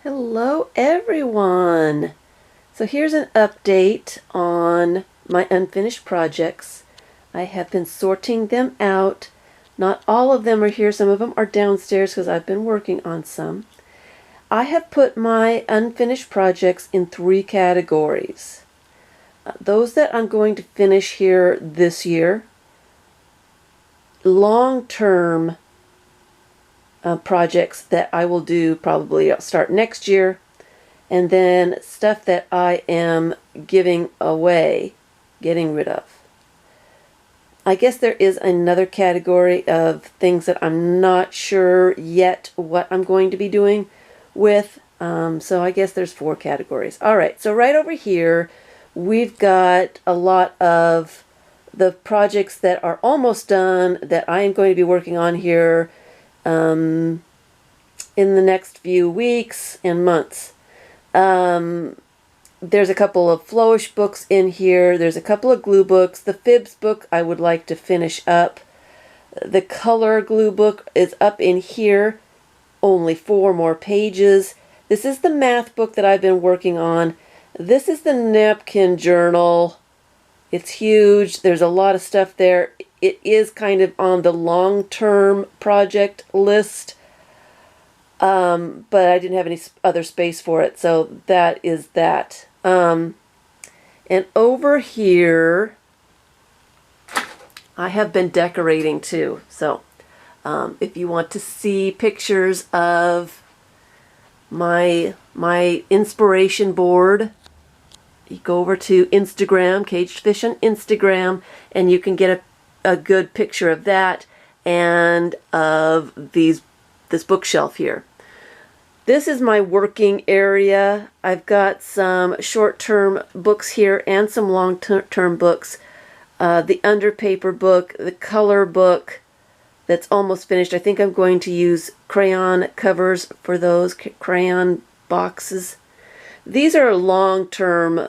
Hello everyone! So here's an update on my unfinished projects. I have been sorting them out. Not all of them are here. Some of them are downstairs because I've been working on some. I have put my unfinished projects in 3 categories. Those that I'm going to finish here this year, long-term projects that I will do probably start next year, and then stuff that I am giving away, getting rid of. I guess there is another category of things that I'm not sure yet what I'm going to be doing with. So I guess there's 4 categories. All right, so right over here, we've got a lot of the projects that are almost done that I am going to be working on here in the next few weeks and months. There's a couple of Flowish books in here. There's a couple of glue books. The Fibs book I would like to finish up. The color glue book is up in here. Only 4 more pages. This is the math book that I've been working on. This is the napkin journal. It's huge. There's a lot of stuff there. It is kind of on the long-term project list. But I didn't have any other space for it, so that is that. And over here, I have been decorating too. So if you want to see pictures of my inspiration board, you go over to Instagram, Caged Fish on Instagram, and you can get a good picture of that and of this bookshelf here. This is my working area. I've got some short-term books here and some long-term books. The underpaper book, the color book that's almost finished. I think I'm going to use crayon covers for those, crayon boxes. These are long-term,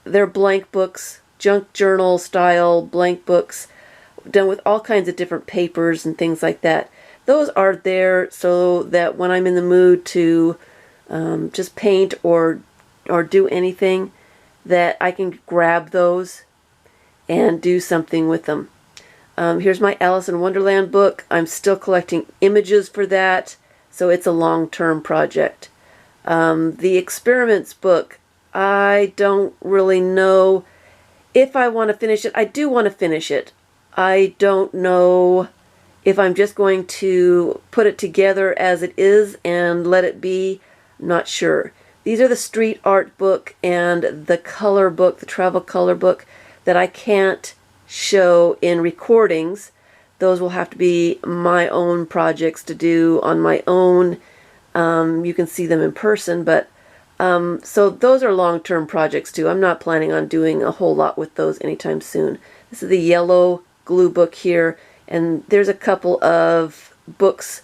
they're blank books, junk journal style blank books, done with all kinds of different papers and things like that. Those are there so that when I'm in the mood to just paint or do anything, that I can grab those and do something with them. Here's my Alice in Wonderland book. I'm still collecting images for that, so it's a long-term project. The Experiments book, I don't really know if I want to finish it. I do want to finish it. I don't know if I'm just going to put it together as it is and let it be. Not sure. These are the street art book and the color book, the travel color book, that I can't show in recordings. Those will have to be my own projects to do on my own. You can see them in person, but so those are long-term projects too. I'm not planning on doing a whole lot with those anytime soon. This is the yellow glue book here, and there's a couple of books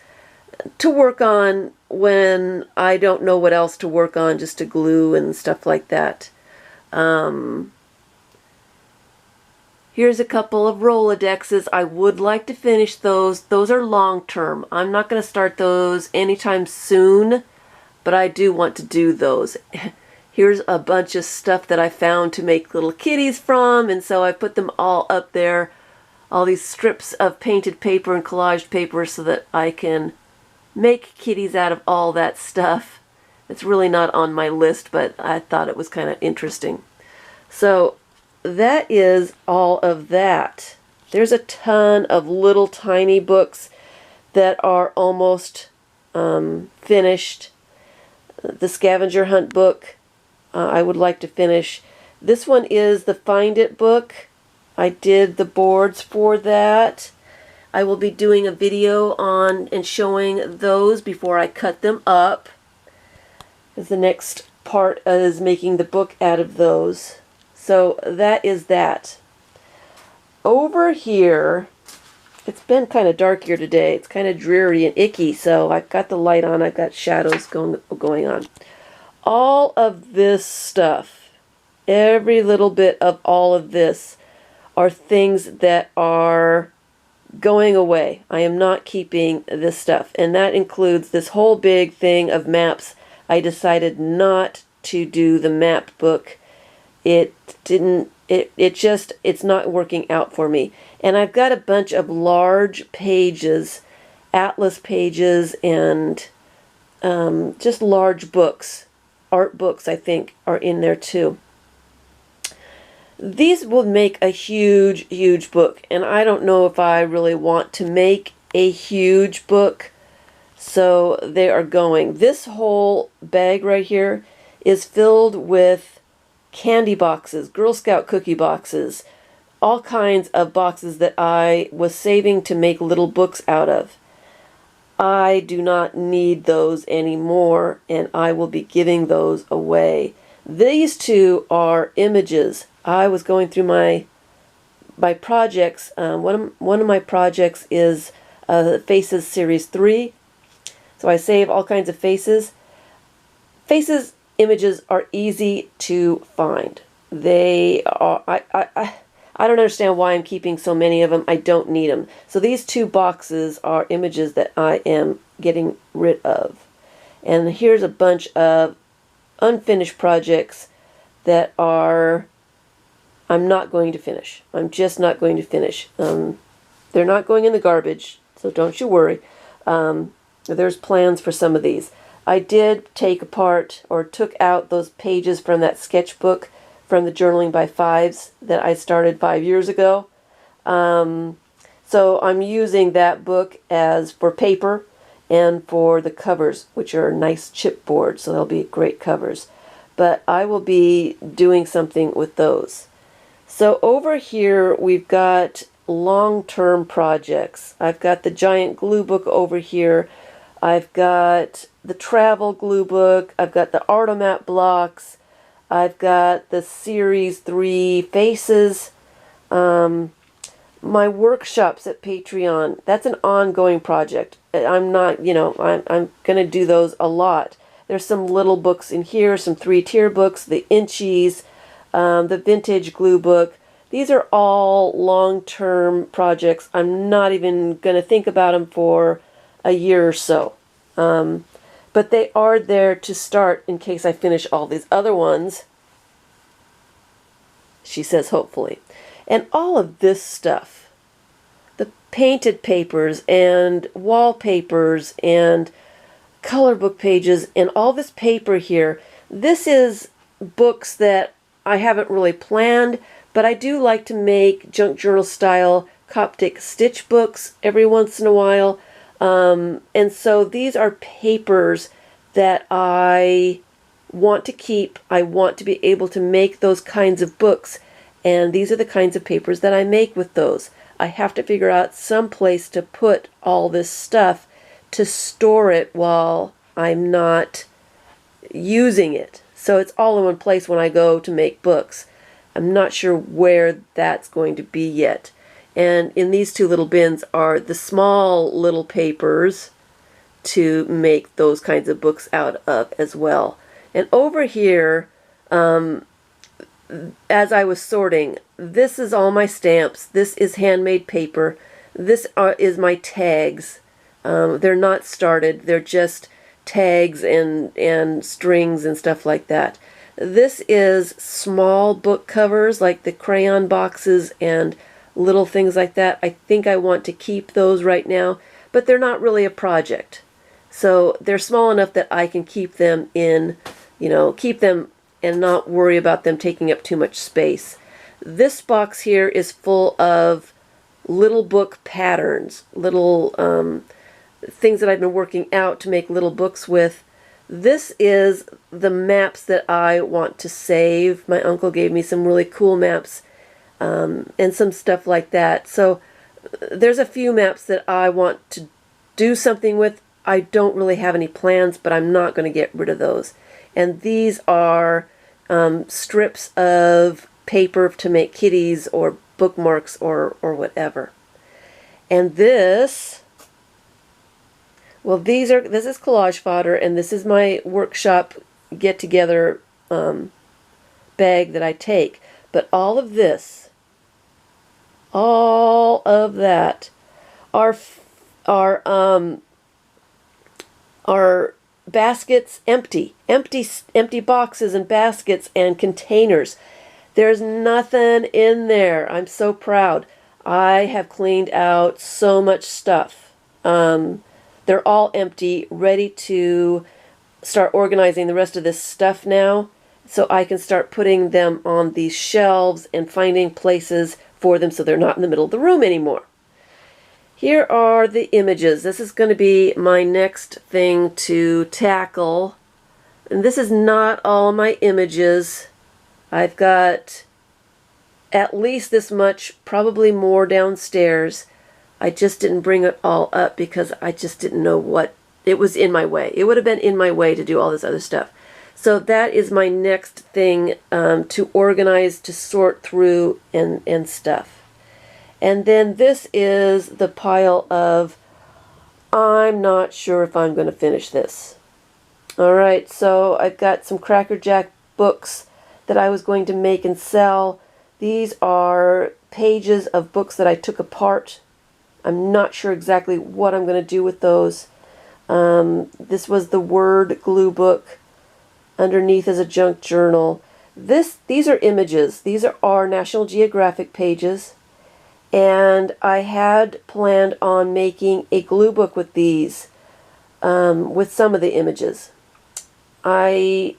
to work on when I don't know what else to work on, just to glue and stuff like that. Here's a couple of Rolodexes. I would like to finish those. Those are long-term. I'm not going to start those anytime soon, but I do want to do those. Here's a bunch of stuff that I found to make little kitties from, and so I put them all up there. All these strips of painted paper and collaged paper so that I can make kitties out of all that stuff. It's really not on my list, but I thought it was kind of interesting. So that is all of that. There's a ton of little tiny books that are almost finished. The Scavenger Hunt book I would like to finish. This one is the Find It book. I did the boards for that. I will be doing a video on and showing those before I cut them up, because the next part is making the book out of those. So that is that. Over here, it's been kind of dark here today. It's kind of dreary and icky, so I've got the light on. I've got shadows going on. All of this stuff, every little bit of all of this, are things that are going away. I am not keeping this stuff, and that includes this whole big thing of maps I decided not to do the map book. It didn't, it's not working out for me. And I've got a bunch of large pages, atlas pages, and just large books. Art books, I think, are in there too. These will make a huge, huge book, and I don't know if I really want to make a huge book, so they are going. This whole bag right here is filled with candy boxes, Girl Scout cookie boxes, all kinds of boxes that I was saving to make little books out of. I do not need those anymore, and I will be giving those away. These two are images. I was going through my projects. One of my projects is Faces Series 3. So I save all kinds of faces. Faces images are easy to find. They are. I don't understand why I'm keeping so many of them. I don't need them. So these two boxes are images that I am getting rid of. And here's a bunch of unfinished projects that I'm not going to finish. I'm just not going to finish. They're not going in the garbage, so don't you worry. There's plans for some of these. I did take apart or took out those pages from that sketchbook from the Journaling by Fives that I started 5 years ago. So I'm using that book as for paper and for the covers, which are nice chipboard, so they'll be great covers. But I will be doing something with those. So over here we've got long-term projects. I've got the giant glue book over here. I've got the travel glue book. I've got the Artomat blocks. I've got the Series 3 faces. My workshops at Patreon, that's an ongoing project. I'm not, I'm going to do those a lot. There's some little books in here, some 3-tier books, the Inchies, the vintage glue book. These are all long-term projects. I'm not even going to think about them for a year or so. But they are there to start in case I finish all these other ones. She says hopefully. And all of this stuff, the painted papers and wallpapers and color book pages and all this paper here, this is books that I haven't really planned, but I do like to make junk journal style Coptic stitch books every once in a while. And so these are papers that I want to keep. I want to be able to make those kinds of books. And these are the kinds of papers that I make with those. I have to figure out some place to put all this stuff to store it while I'm not using it. So it's all in one place when I go to make books. I'm not sure where that's going to be yet. And in these two little bins are the small little papers to make those kinds of books out of as well. And over here, as I was sorting, this is all my stamps. This is handmade paper. This is my tags. They're not started. They're just tags and strings and stuff like that. This is small book covers like the crayon boxes and little things like that. I think I want to keep those right now, but they're not really a project. So they're small enough that I can keep them in, keep them and not worry about them taking up too much space. This box here is full of little book patterns, little things that I've been working out to make little books with. This is the maps that I want to save. My uncle gave me some really cool maps and some stuff like that. So there's a few maps that I want to do something with. I don't really have any plans, but I'm not going to get rid of those. And these are strips of paper to make kitties or bookmarks or whatever. And this, well, this is collage fodder, and this is my workshop get-together bag that I take. But all of this, all of that are baskets empty, empty boxes and baskets and containers. There's nothing in there. I'm so proud. I have cleaned out so much stuff. They're all empty, ready to start organizing the rest of this stuff now, so I can start putting them on these shelves and finding places for them so they're not in the middle of the room anymore. Here are the images. This is going to be my next thing to tackle. And this is not all my images. I've got at least this much, probably more downstairs. I just didn't bring it all up because I just didn't know what, it was in my way. It would have been in my way to do all this other stuff. So that is my next thing to organize, to sort through and stuff. And then this is the pile of, I'm not sure if I'm going to finish this. Alright, so I've got some Cracker Jack books that I was going to make and sell. These are pages of books that I took apart. I'm not sure exactly what I'm going to do with those. This was the Word glue book. Underneath is a junk journal. These are images. These are National Geographic pages. And I had planned on making a glue book with these, with some of the images. I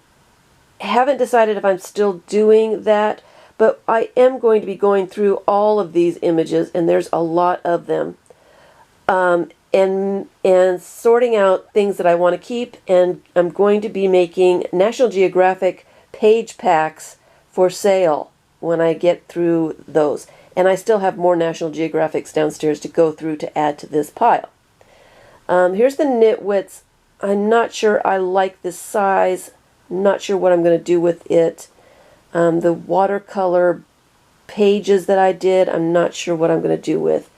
haven't decided if I'm still doing that, but I am going to be going through all of these images, and there's a lot of them, and sorting out things that I want to keep, and I'm going to be making National Geographic page packs for sale when I get through those. And I still have more National Geographics downstairs to go through to add to this pile. Here's the Nitwits. I'm not sure I like this size. I'm not sure what I'm going to do with it. The watercolor pages that I did, I'm not sure what I'm going to do with.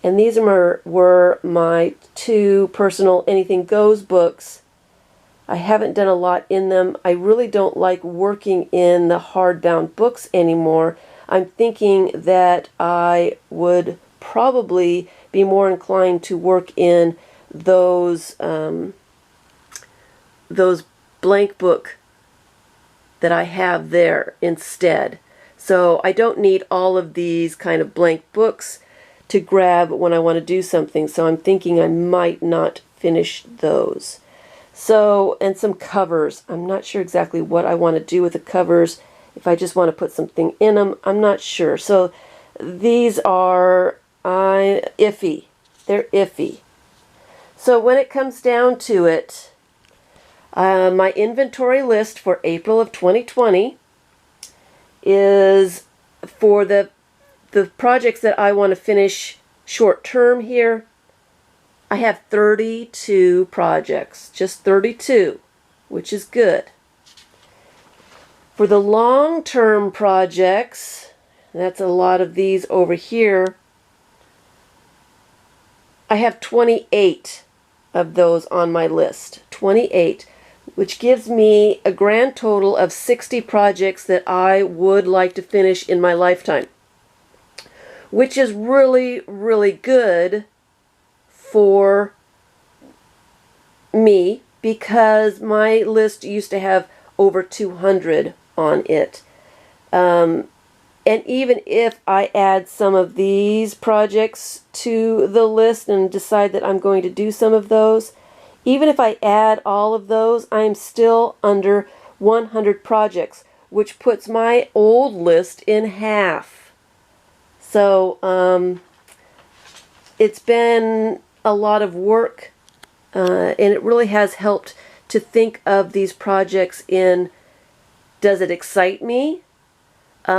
And these were my 2 personal Anything Goes books. I haven't done a lot in them. I really don't like working in the hardbound books anymore. I'm thinking that I would probably be more inclined to work in those blank book that I have there instead. So I don't need all of these kind of blank books to grab when I want to do something. So I'm thinking I might not finish those. So, and some covers. I'm not sure exactly what I want to do with the covers. If I just want to put something in them, I'm not sure. So these are iffy. They're iffy. So when it comes down to it, my inventory list for April of 2020 is for the projects that I want to finish short term here. I have 32 projects, just 32, which is good. For the long-term projects, that's a lot of these over here, I have 28 of those on my list. 28, which gives me a grand total of 60 projects that I would like to finish in my lifetime, which is really, really good for me because my list used to have over 200 on it. And even if I add some of these projects to the list and decide that I'm going to do some of those, even if I add all of those, I'm still under 100 projects, which puts my old list in half. So it's been a lot of work, and it really has helped to think of these projects in, does it excite me? Do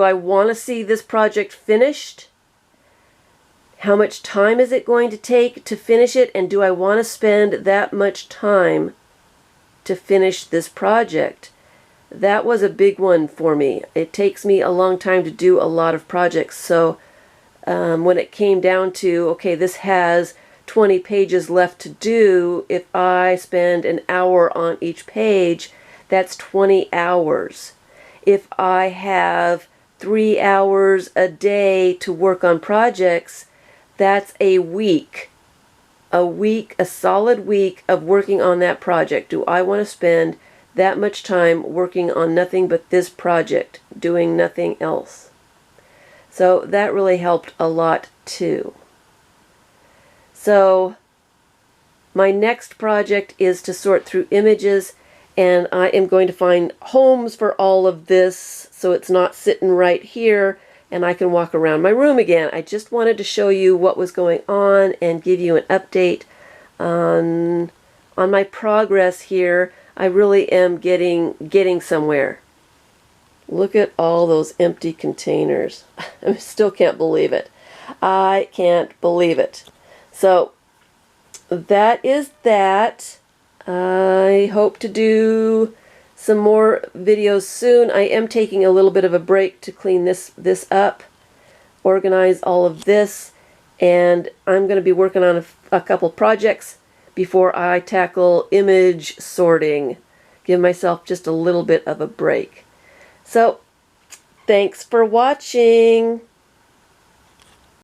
I want to see this project finished? How much time is it going to take to finish it? And do I want to spend that much time to finish this project? That was a big one for me. It takes me a long time to do a lot of projects. So when it came down to, okay, this has 20 pages left to do, if I spend an hour on each page, that's 20 hours. If I have 3 hours a day to work on projects, that's a week a week, a solid week of working on that project? Do I want to spend that much time working on nothing but this project, doing nothing else? So that really helped a lot too. So my next project is to sort through images, and I am going to find homes for all of this so it's not sitting right here and I can walk around my room again. I just wanted to show you what was going on and give you an update on my progress here. I really am getting somewhere. Look at all those empty containers. I still can't believe it. I can't believe it. So that is that. I hope to do some more videos soon. I am taking a little bit of a break to clean this up, organize all of this, and I'm going to be working on a couple projects before I tackle image sorting. Give myself just a little bit of a break. So, thanks for watching.